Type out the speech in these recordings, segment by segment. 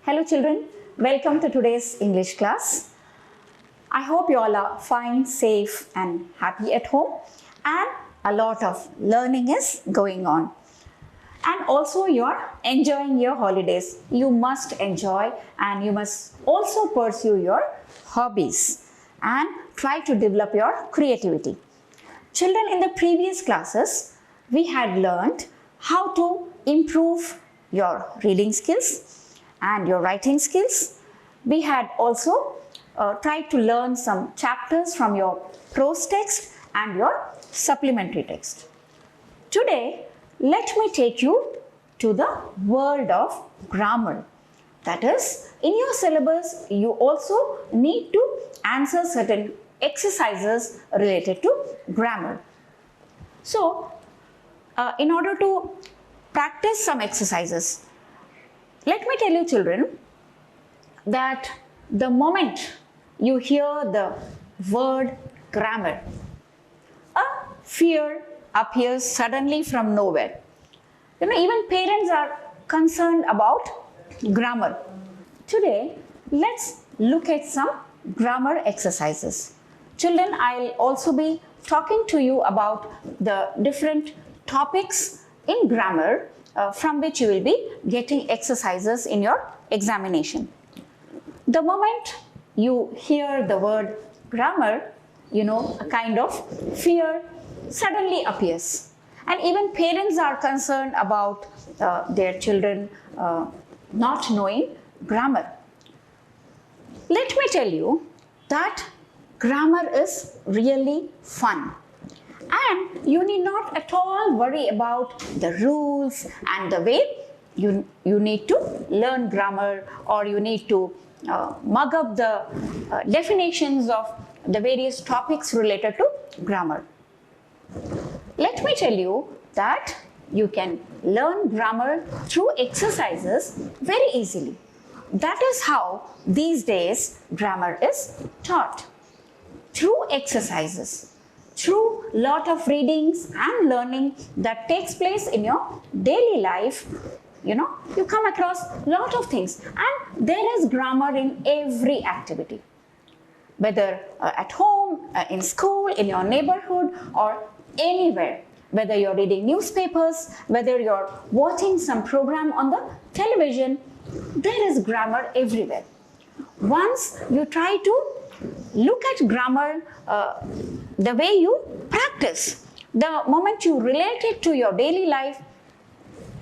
Hello children, welcome to today's English class. I hope you all are fine, safe and happy at home and a lot of learning is going on. And also you are enjoying your holidays. You must enjoy and you must also pursue your hobbies and try to develop your creativity. Children, in the previous classes, we had learned how to improve your reading skills and your writing skills. We had also tried to learn some chapters from your prose text and your supplementary text. Today, let me take you to the world of grammar. That is, in your syllabus, you also need to answer certain exercises related to grammar. So, in order to practice some exercises, let me tell you children that the moment you hear the word grammar, a fear appears suddenly from nowhere. Even parents are concerned about grammar. Today, let's look at some grammar exercises. Children, I'll also be talking to you about the different topics in grammar from which you will be getting exercises in your examination. The moment you hear the word grammar, a kind of fear suddenly appears. And even parents are concerned about their children not knowing grammar. Let me tell you that grammar is really fun. And you need not at all worry about the rules and the way you need to learn grammar, or you need to mug up the definitions of the various topics related to grammar. Let me tell you that you can learn grammar through exercises very easily. That is how these days grammar is taught. Through exercises, through lot of readings and learning that takes place in your daily life, you come across lot of things, and there is grammar in every activity. Whether at home, in school, in your neighborhood or anywhere, whether you're reading newspapers, whether you're watching some program on the television, there is grammar everywhere. Once you try to look at grammar the way you practice, the moment you relate it to your daily life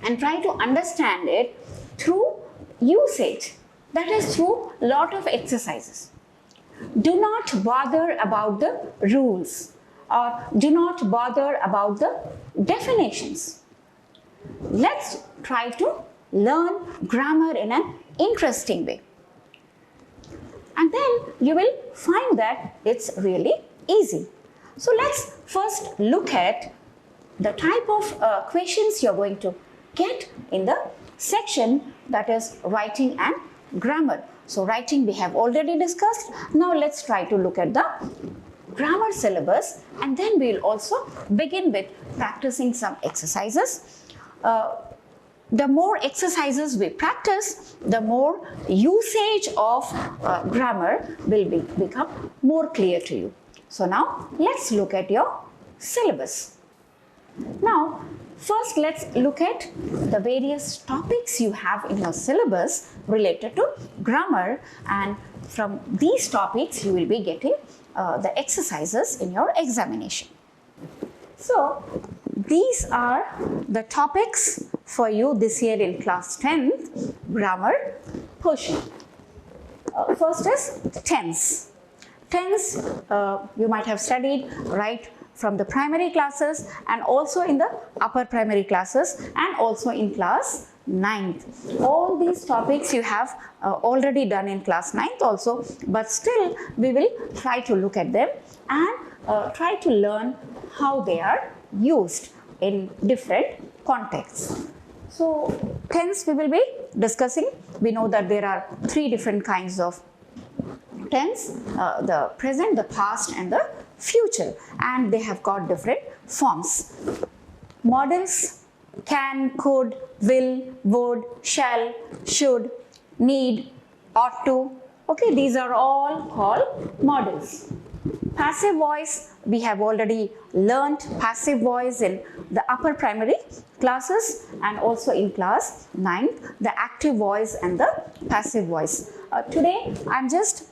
and try to understand it through usage, that is through lot of exercises. Do not bother about the rules or do not bother about the definitions. Let's try to learn grammar in an interesting way. And then you will find that it's really easy. So let's first look at the type of questions you're going to get in the section that is writing and grammar. So writing we have already discussed. Now let's try to look at the grammar syllabus, and then we'll also begin with practicing some exercises. The more exercises we practice, the more usage of grammar will become more clear to you. So now let's look at your syllabus. Now first let's look at the various topics you have in your syllabus related to grammar, and from these topics you will be getting the exercises in your examination. So these are the topics for you this year in class 10th grammar portion. First is tense. Tense you might have studied right from the primary classes and also in the upper primary classes and also in class 9th. All these topics you have already done in class 9th also, but still we will try to look at them and try to learn how they are used in different contexts. So tense we will be discussing. We know that there are three different kinds of tense, the present, the past and the future, and they have got different forms. Models: can, could, will, would, shall, should, need, ought to. Okay, these are all called modals. Passive voice, we have already learnt passive voice in the upper primary classes and also in class 9th, the active voice and the passive voice. Today, I'm just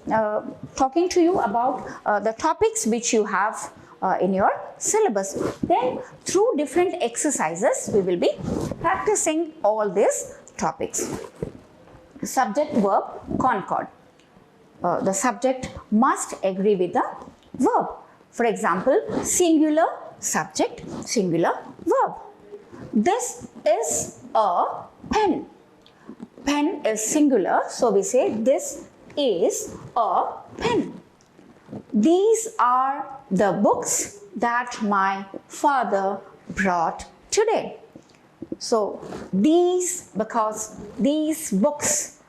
talking to you about the topics which you have in your syllabus. Then, through different exercises, we will be practicing all these topics. Subject verb concord. The subject must agree with the verb. For example, singular subject, singular verb. This is a pen. Pen is singular, so we say this is a pen. These are the books that my father brought today. So these, because these books,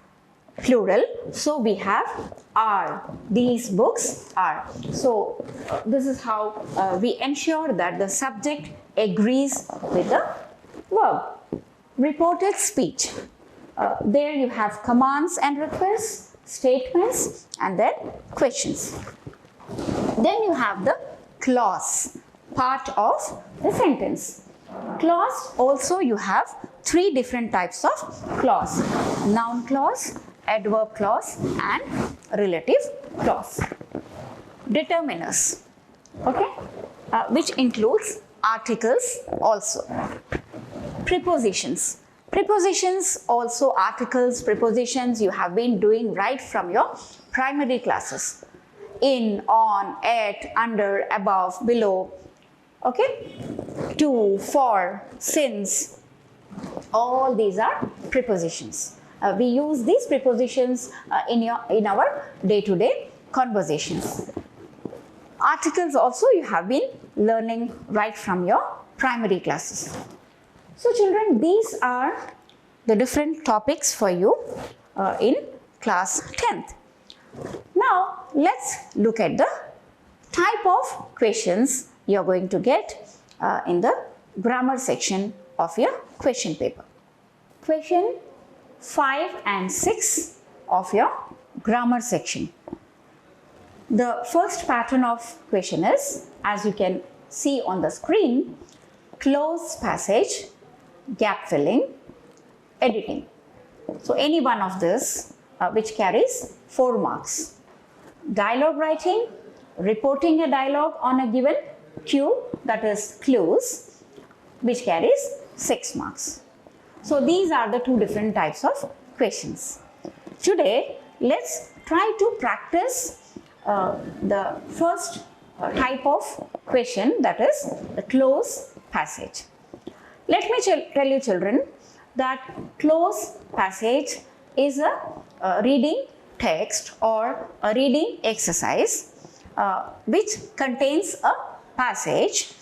plural, so we have are. These books are. So this is how we ensure that the subject agrees with the verb. Reported speech. There you have commands and requests, statements, and then questions. Then you have the clause, part of the sentence. Clause, also you have three different types of clause: noun clause, adverb clause, and relative clause. Determiners, okay, which includes articles also. Prepositions. Prepositions, also articles, prepositions you have been doing right from your primary classes. In, on, at, under, above, below, okay, to, for, since, all these are prepositions. We use these prepositions in our day-to-day conversations. Articles also you have been learning right from your primary classes. So children, these are the different topics for you in class 10th. Now, let's look at the type of questions you are going to get in the grammar section of your question paper. Question 5 and 6 of your grammar section. The first pattern of question is, as you can see on the screen, close passage, gap filling, editing. So any one of this which carries 4 marks. Dialogue writing, reporting a dialogue on a given cue, that is clues, which carries 6 marks. So these are the two different types of questions. Today, let's try to practice the first type of question, that is the close passage. Let me tell you children that close passage is a reading text or a reading exercise which contains a passage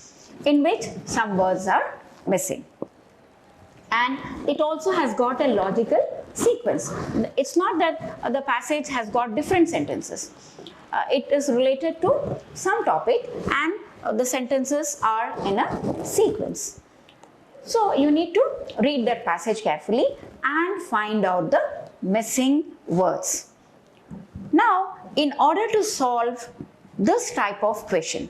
in which some words are missing. And it also has got a logical sequence. It's not that the passage has got different sentences. It is related to some topic and the sentences are in a sequence. So you need to read that passage carefully and find out the missing words. Now, in order to solve this type of question,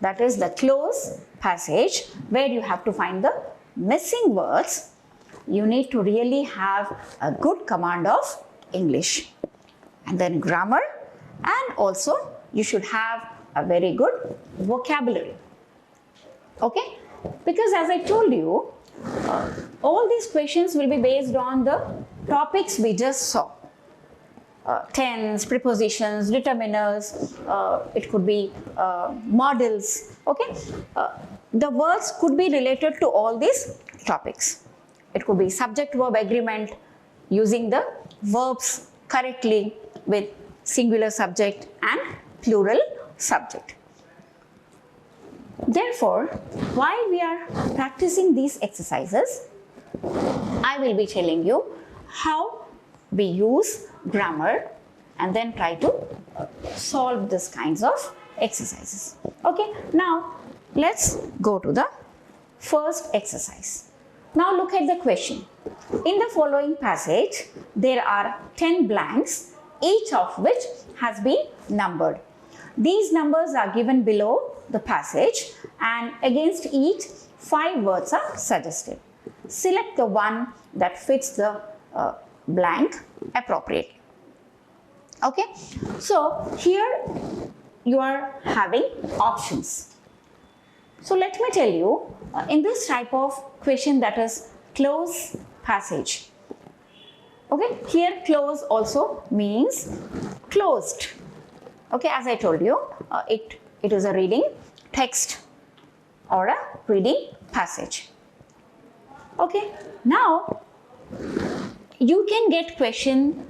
that is the close passage where you have to find the missing words, you need to really have a good command of English and then grammar, and also you should have a very good vocabulary. Okay? Because as I told you, all these questions will be based on the topics we just saw. Tense, prepositions, determiners, it could be models, okay? The words could be related to all these topics. It could be subject-verb agreement, using the verbs correctly with singular subject and plural subject. Therefore, while we are practicing these exercises, I will be telling you how we use grammar and then try to solve these kinds of exercises. Okay, now let's go to the first exercise. Now look at the question. In the following passage, there are 10 blanks, each of which has been numbered. These numbers are given below the passage, and against each 5 words are suggested. Select the one that fits the blank appropriately. Okay, so here you are having options. So let me tell you, in this type of question, that is close passage. Okay, here close also means closed. Okay, as I told you, it is a reading text or a reading passage. Okay, now you can get question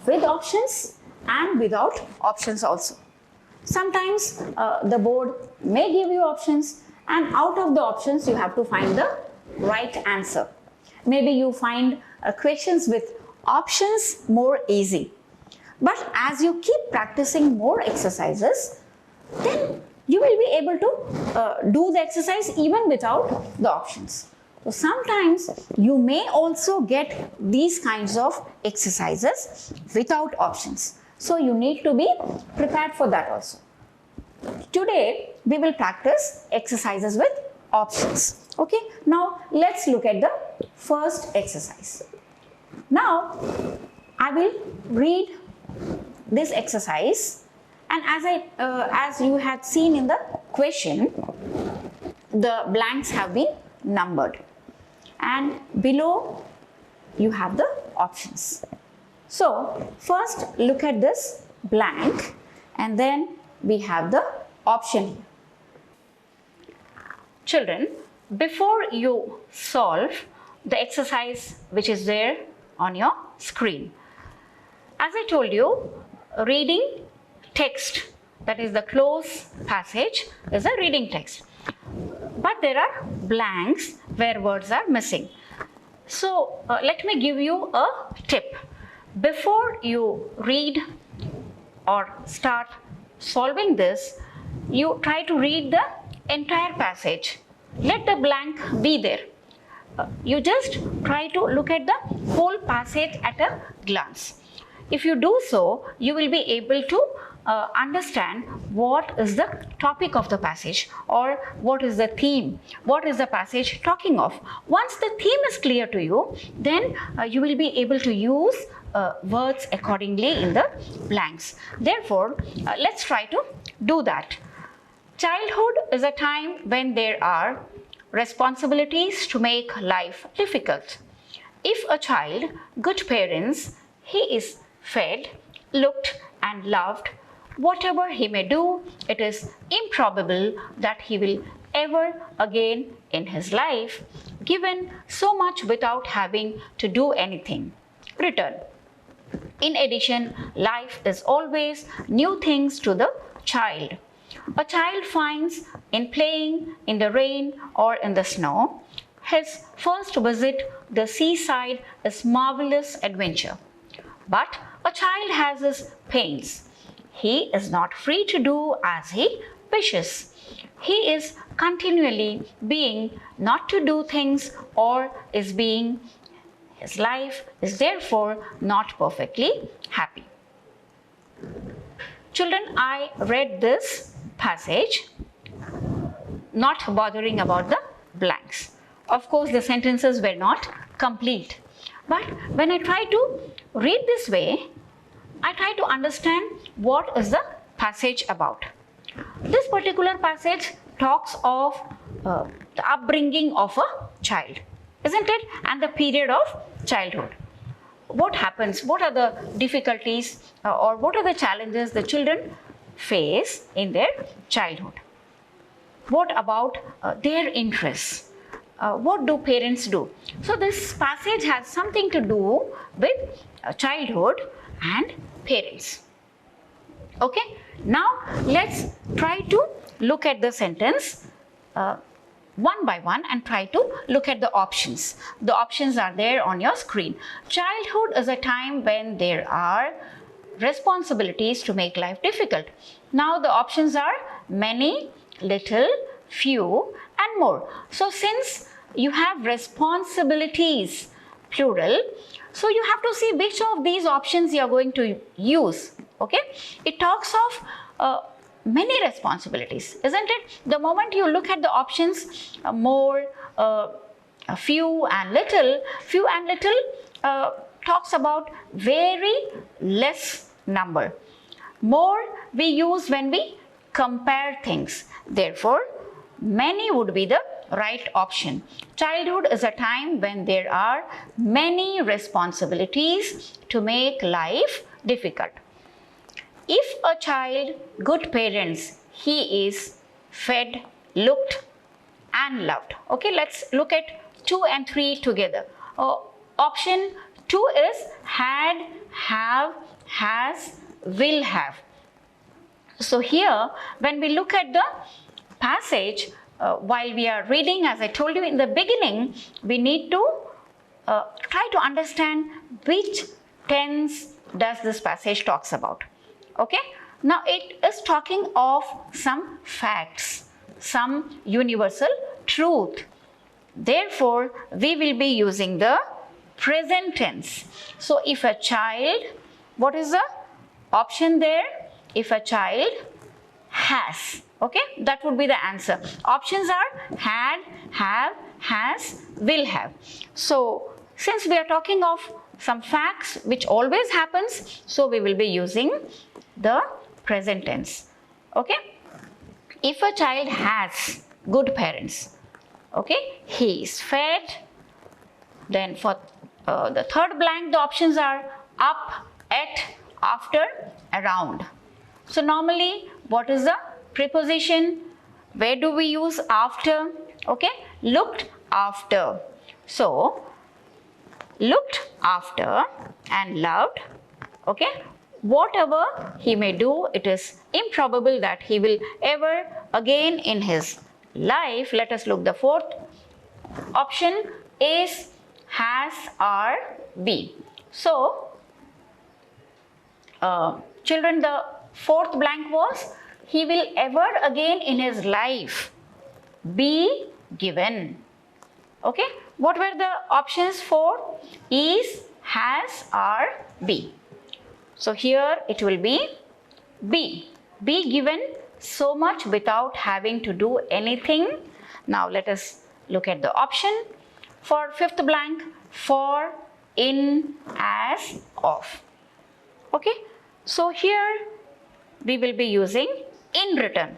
with options and without options also. Sometimes the board may give you options, and out of the options you have to find the right answer. Maybe you find questions with options more easy. But as you keep practicing more exercises, then you will be able to do the exercise even without the options. So sometimes you may also get these kinds of exercises without options. So you need to be prepared for that also. Today we will practice exercises with options. Okay, now let's look at the first exercise. Now I will read this exercise, and as you had seen in the question, the blanks have been numbered, and below you have the options. So first look at this blank, and then we have the option here. Children, before you solve the exercise which is there on your screen, as I told you, reading text, that is the close passage, is a reading text. But there are blanks where words are missing. So let me give you a tip. Before you read or start solving this, you try to read the entire passage. Let the blank be there. You just try to look at the whole passage at a glance. If you do so, you will be able to understand what is the topic of the passage, or what is the theme, what is the passage talking of. Once the theme is clear to you, then you will be able to use words accordingly in the blanks. Therefore, let's try to do that. Childhood is a time when there are responsibilities to make life difficult. If a child, good parents, he is fed, looked and loved. Whatever he may do, it is improbable that he will ever again in his life given so much without having to do anything. Return. In addition, life is always new things to the child. A child finds in playing in the rain or in the snow, his first visit the seaside is marvelous adventure. But a child has his pains. He is not free to do as he wishes. He is continually being not to do things, or is being. His life is therefore not perfectly happy. Children, I read this passage, not bothering about the blanks. Of course, the sentences were not complete. But when I try to read this way, I try to understand what is the passage about. This particular passage talks of the upbringing of a child, isn't it? And the period of childhood. What happens? What are the difficulties or what are the challenges the children face in their childhood? What about their interests? What do parents do? So this passage has something to do with childhood and parents. Okay, now let's try to look at the sentence one by one and try to look at the options. The options are there on your screen. Childhood is a time when there are responsibilities to make life difficult. Now the options are many, little, few and more. So since you have responsibilities, plural. So you have to see which of these options you are going to use. Okay, it talks of many responsibilities, isn't it? The moment you look at the options, more, few and little, talks about very less number. More we use when we compare things. Therefore, many would be the right option. Childhood is a time when there are many responsibilities to make life difficult. If a child good parents, he is fed, looked and loved. Okay, let's look at 2 and 3 together. Option 2 is had, have, has, will have. So here when we look at the passage, while we are reading, as I told you in the beginning, we need to try to understand which tense does this passage talks about. Okay, now it is talking of some facts, some universal truth. Therefore, we will be using the present tense. So if a child, what is the option there? If a child has, okay, that would be the answer. Options are had, have, has, will have. So since we are talking of some facts which always happens, so we will be using the present tense. Okay, if a child has good parents, okay, he is fed. Then for the third blank, the options are up, at, after, around. So normally, what is the preposition? Where do we use after? Okay, looked after. So looked after and loved. Okay, whatever he may do, it is improbable that he will ever again in his life. Let us look the fourth option is has, are, be. So children, the fourth blank was he will ever again in his life be given. Okay, what were the options for is, has, are, be? So here it will be be given so much without having to do anything. Now let us look at the option for fifth blank, for, in, as, of. Okay, so here we will be using in return.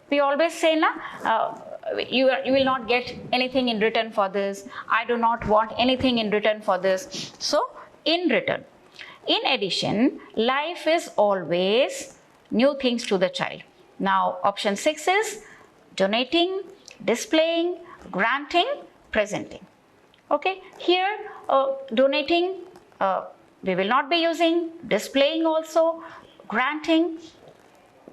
We always say na, you will not get anything in return for this. I do not want anything in return for this. So in return. In addition, life is always new things to the child. Now option 6 is donating, displaying, granting, presenting. Okay, here donating we will not be using, displaying also, granting,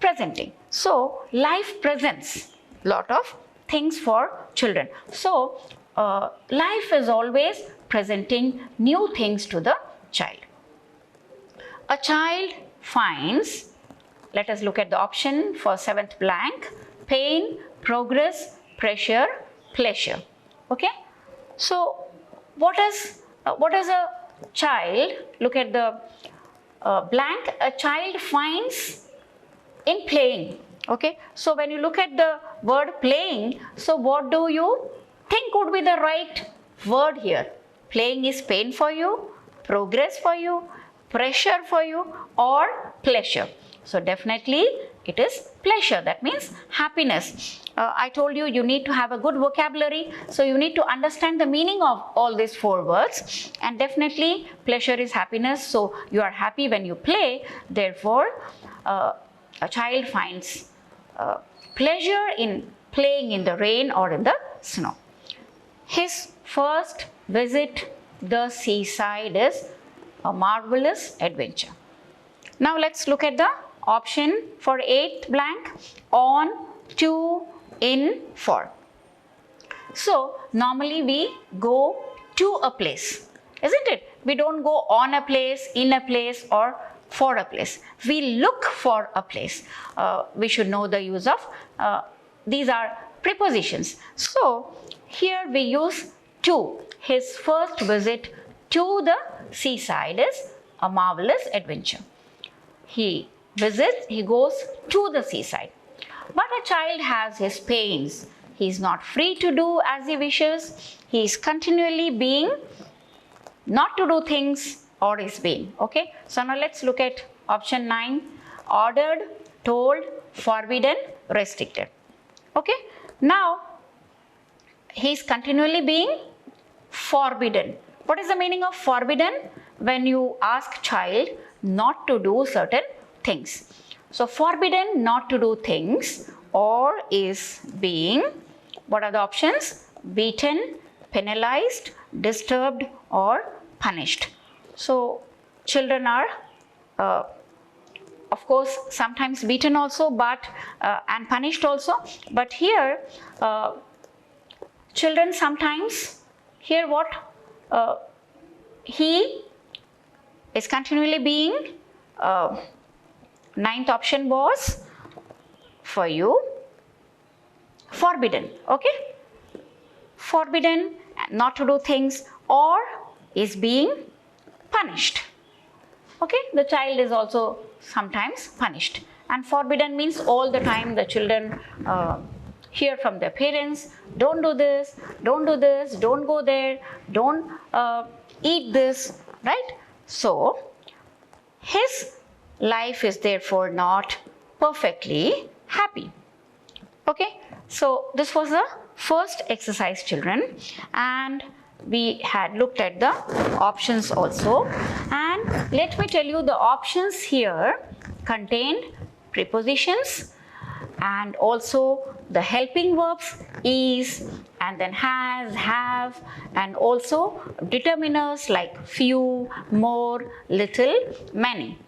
presenting. So life presents lot of things for children. So life is always presenting new things to the child. A child finds, let us look at the option for seventh blank, pain, progress, pressure, pleasure. Okay, so what is a child? Look at the blank. A child finds in playing. Okay, so when you look at the word playing, so what do you think would be the right word here? Playing is pain for you, progress for you, pressure for you, or pleasure? So definitely it is pleasure. That means happiness. I told you, you need to have a good vocabulary. So you need to understand the meaning of all these 4 words. And definitely pleasure is happiness. So you are happy when you play. Therefore, a child finds pleasure in playing in the rain or in the snow. His first visit the seaside is a marvelous adventure. Now let's look at the option for 8th blank, on, to, in, for. So normally we go to a place, isn't it? We don't go on a place, in a place, or for a place. We look for a place. We should know the use of these are prepositions. So here we use to. His first visit to the seaside is a marvelous adventure. He goes to the seaside. But a child has his pains. He is not free to do as he wishes. He is continually being not to do things or is being. Okay. So now let's look at option 9. Ordered, told, forbidden, restricted. Okay. Now he is continually being forbidden. What is the meaning of forbidden? When you ask child not to do certain things. So forbidden not to do things or is being, what are the options? Beaten, penalized, disturbed or punished. So children are of course sometimes beaten also, but and punished also, but here children sometimes, here what he is continually being, ninth option was for you forbidden. Okay, forbidden not to do things or is being punished. Okay, the child is also sometimes punished, and forbidden means all the time the children hear from their parents, don't do this, don't do this, don't go there, don't eat this, right? So his life is therefore not perfectly happy. Okay, so this was the first exercise, children, and we had looked at the options also, and let me tell you the options here contained prepositions and also the helping verbs is and then has, have, and also determiners like few, more, little, many.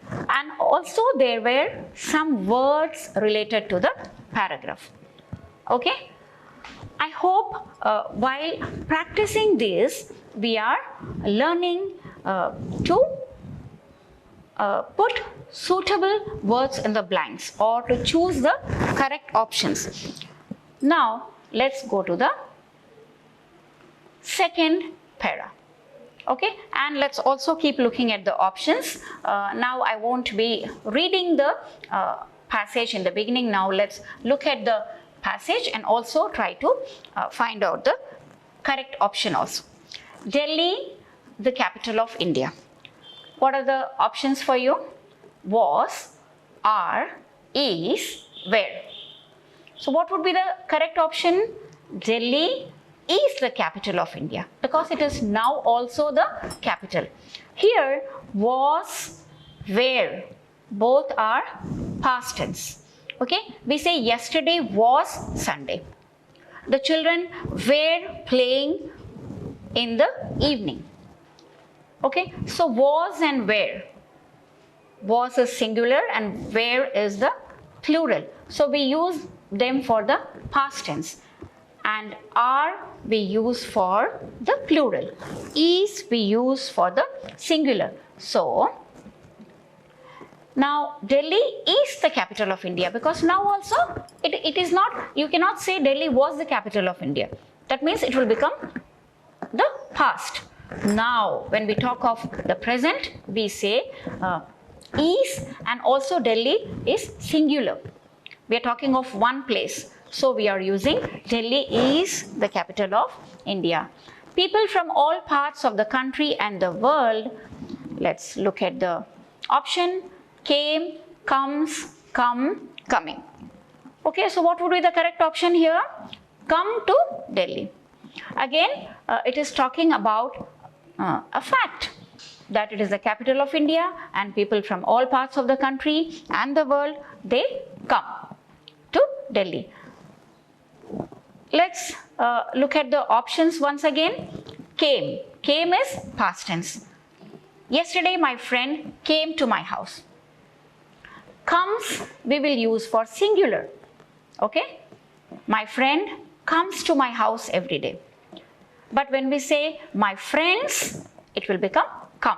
And also there were some words related to the paragraph. Okay, I hope while practicing this we are learning to put suitable words in the blanks or to choose the correct options. Now let's go to the second para. Okay, and let's also keep looking at the options. Now I won't be reading the passage in the beginning. Now let's look at the passage and also try to find out the correct option also. Delhi, the capital of India. What are the options for you? Was, are, is, were. So what would be the correct option? Delhi is the capital of India because it is now also the capital. Here was, were, both are past tense. Okay, we say yesterday was Sunday. The children were playing in the evening. Okay, so was and were. Was is singular and were is the plural. So we use them for the past tense. And are we use for the plural. Is we use for the singular. So now Delhi is the capital of India because now also it is not, you cannot say Delhi was the capital of India. That means it will become the past. Now when we talk of the present, we say is, and also Delhi is singular. We are talking of one place. So we are using Delhi is the capital of India. People from all parts of the country and the world, let's look at the option, came, comes, come, coming. Okay, so what would be the correct option here? Come to Delhi. Again, it is talking about a fact that it is the capital of India and people from all parts of the country and the world, they come to Delhi. Let's look at the options once again. Came. Came is past tense. Yesterday my friend came to my house. Comes we will use for singular. Okay. My friend comes to my house every day. But when we say my friends, it will become come.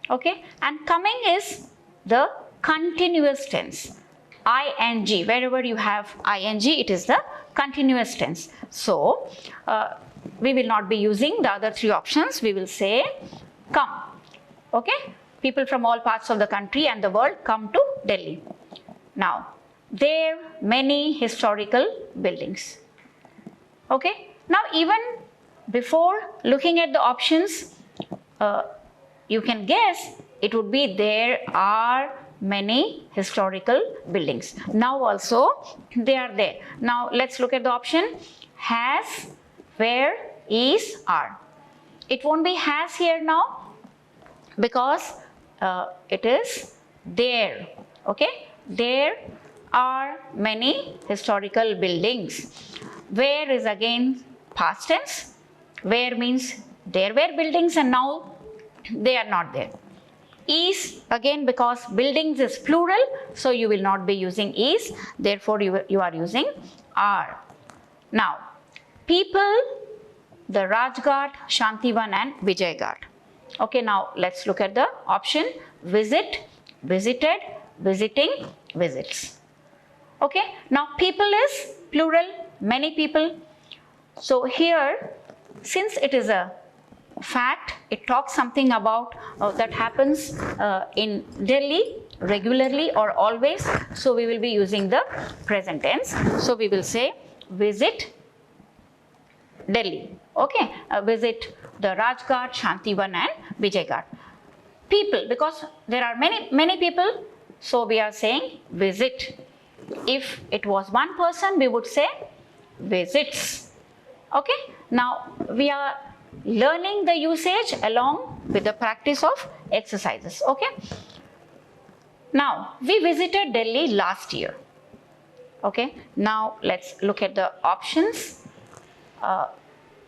Okay. And coming is the continuous tense. ing. Wherever you have ing, it is the continuous tense. So we will not be using the other three options. We will say come. Okay, people from all parts of the country and the world come to Delhi. Now, there are many historical buildings. Okay, now even before looking at the options, you can guess it would be there are many historical buildings. Now also they are there. Now let's look at the option has, where, is, are. It won't be has here now because it is there. Okay, there are many historical buildings. Where is again past tense. Where means there were buildings and now they are not there. Is again because buildings is plural, so you will not be using is, therefore you are using are. Now people, the Rajghat, Shantivan and Vijaygarh. Okay, now let's look at the option visit, visited, visiting, visits. Okay, now people is plural, many people. So here, since it is a fact, it talks something about that happens in Delhi regularly or always, so we will be using the present tense. So we will say visit Delhi. Okay, visit the Rajghat, Shantivan and Vijaygarh. People, because there are many people, so we are saying visit. If it was one person, we would say visits. Okay, now we are learning the usage along with the practice of exercises. Okay, now we visited Delhi last year. Okay, now let's look at the options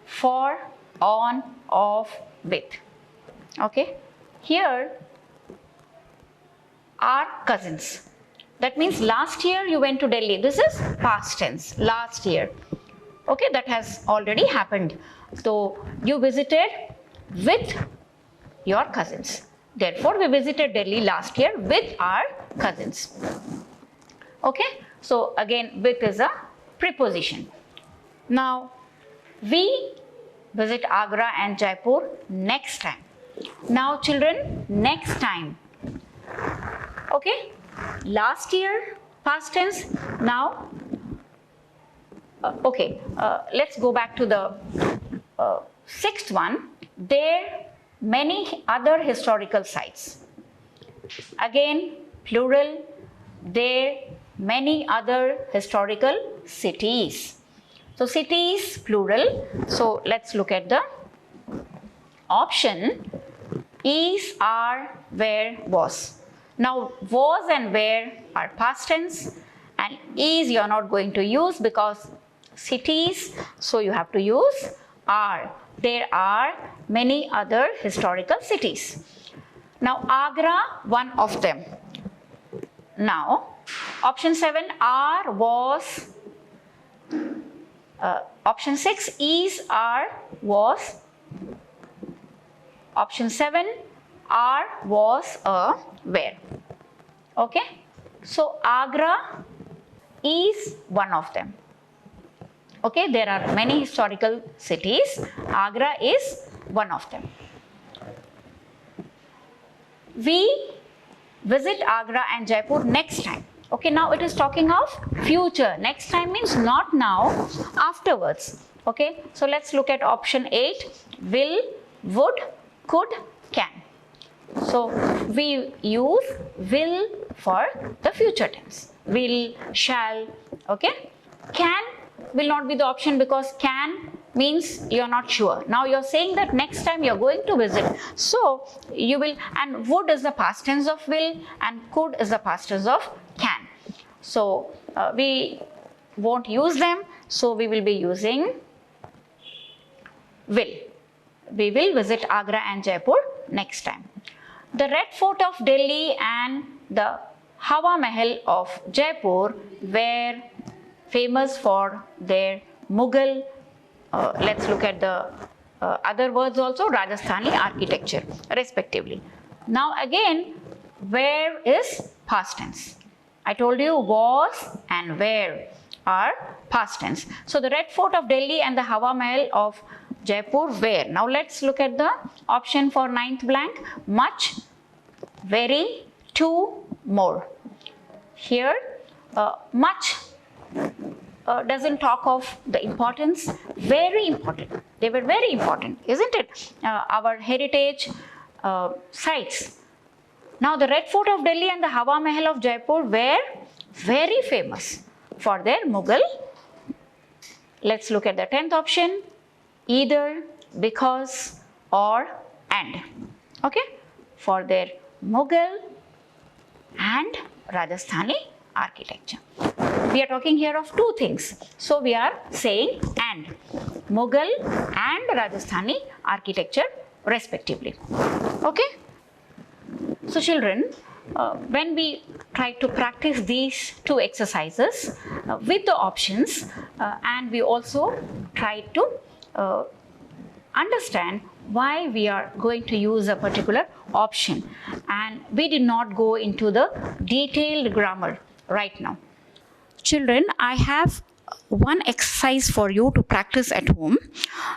for, on, of, with. Okay, here are cousins. That means last year you went to Delhi. This is past tense, last year. Okay, that has already happened. So you visited with your cousins. Therefore, we visited Delhi last year with our cousins. Okay, so again, with is a preposition. Now, we visit Agra and Jaipur next time. Now, children, next time. Okay, last year, past tense. Now, let's go back to the sixth one. There many other historical sites. Again, plural. There many other historical cities. So cities, plural. So let's look at the option is, are, where, was. Now was and where are past tense and is you are not going to use because cities, so you have to use are. There are many other historical cities. Now Agra, one of them. Now option 7 are, was. Option 6 is, are, was. Option 7 are, was, were. Okay, so Agra is one of them. Okay, there are many historical cities. Agra is one of them. We visit Agra and Jaipur next time. Okay, now it is talking of future. Next time means not now, afterwards. Okay, so let's look at option 8. Will, would, could, can. So we use will for the future tense. Will, shall. Okay, can will not be the option because can means you are not sure. Now you are saying that next time you are going to visit. So you will, and would is the past tense of will and could is the past tense of can. So we won't use them. So we will be using will. We will visit Agra and Jaipur next time. The Red Fort of Delhi and the Hawa Mahal of Jaipur were famous for their Mughal, let's look at the other words also, Rajasthani architecture respectively. Now again, where is past tense I told you was and were are past tense. So the Red Fort of Delhi and the Hawa Mahal of Jaipur were. Now let's look at the option for ninth blank. Much, very, two, more. Here much doesn't talk of the importance. Very important. They were very important, isn't it? Our heritage sites. Now the Red Fort of Delhi and the Hawa Mahal of Jaipur were very famous for their Mughal. Let's look at the 10th option. Either, because, or, and. Okay? For their Mughal and Rajasthani architecture. We are talking here of two things. So we are saying and. Mughal and Rajasthani architecture respectively. Okay? So children, when we try to practice these two exercises with the options and we also try to understand why we are going to use a particular option, and we did not go into the detailed grammar right now. Children, I have one exercise for you to practice at home.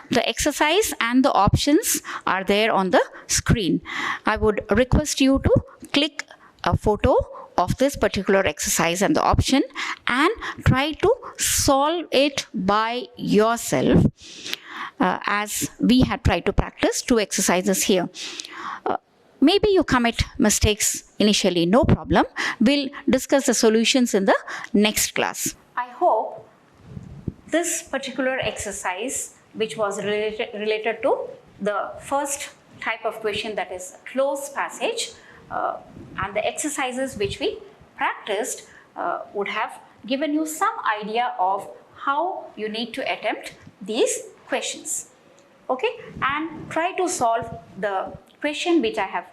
The exercise and the options are there on the screen. I would request you to click a photo of this particular exercise and the option and try to solve it by yourself as we had tried to practice two exercises here. Maybe you commit mistakes initially, no problem. We'll discuss the solutions in the next class. I hope this particular exercise, which was related to the first type of question, that is closed passage, and the exercises which we practiced would have given you some idea of how you need to attempt these questions. Okay, and try to solve the question which I have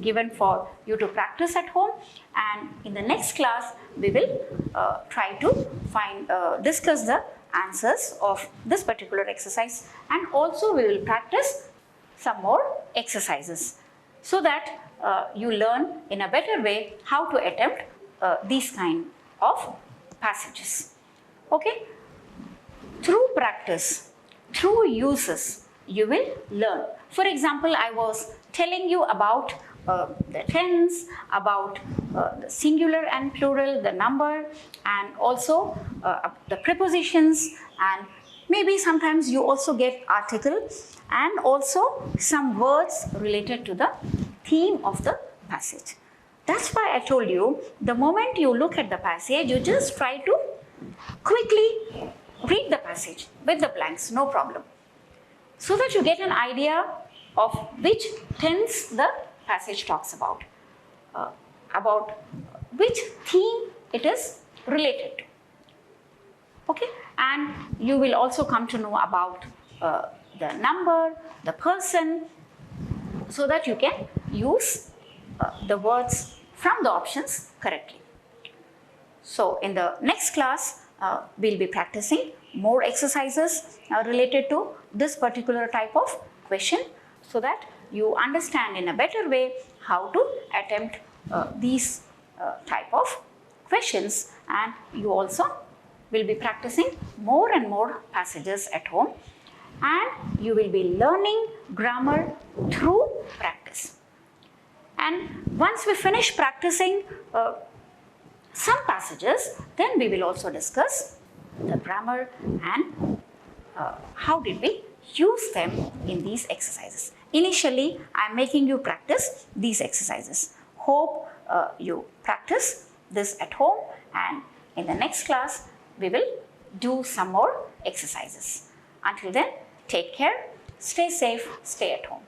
given for you to practice at home, and in the next class we will try to discuss the answers of this particular exercise, and also we will practice some more exercises so that you learn in a better way how to attempt these kind of passages. Okay, through practice, through uses, you will learn. For example, I was telling you about the tense, about the singular and plural, the number, and also the prepositions, and maybe sometimes you also get article and also some words related to the theme of the passage. That's why I told you, the moment you look at the passage, you just try to quickly read the passage with the blanks, no problem, so that you get an idea of which tense the passage talks about which theme it is related to. Okay, and you will also come to know about the number, the person, so that you can use the words from the options correctly. So in the next class, we'll be practicing more exercises related to this particular type of question, so that you understand in a better way how to attempt these type of questions, and you also will be practicing more and more passages at home, and you will be learning grammar through practice. And once we finish practicing some passages, then we will also discuss the grammar and how did we use them in these exercises. Initially, I am making you practice these exercises. Hope you practice this at home, and in the next class, we will do some more exercises. Until then, take care, stay safe, stay at home.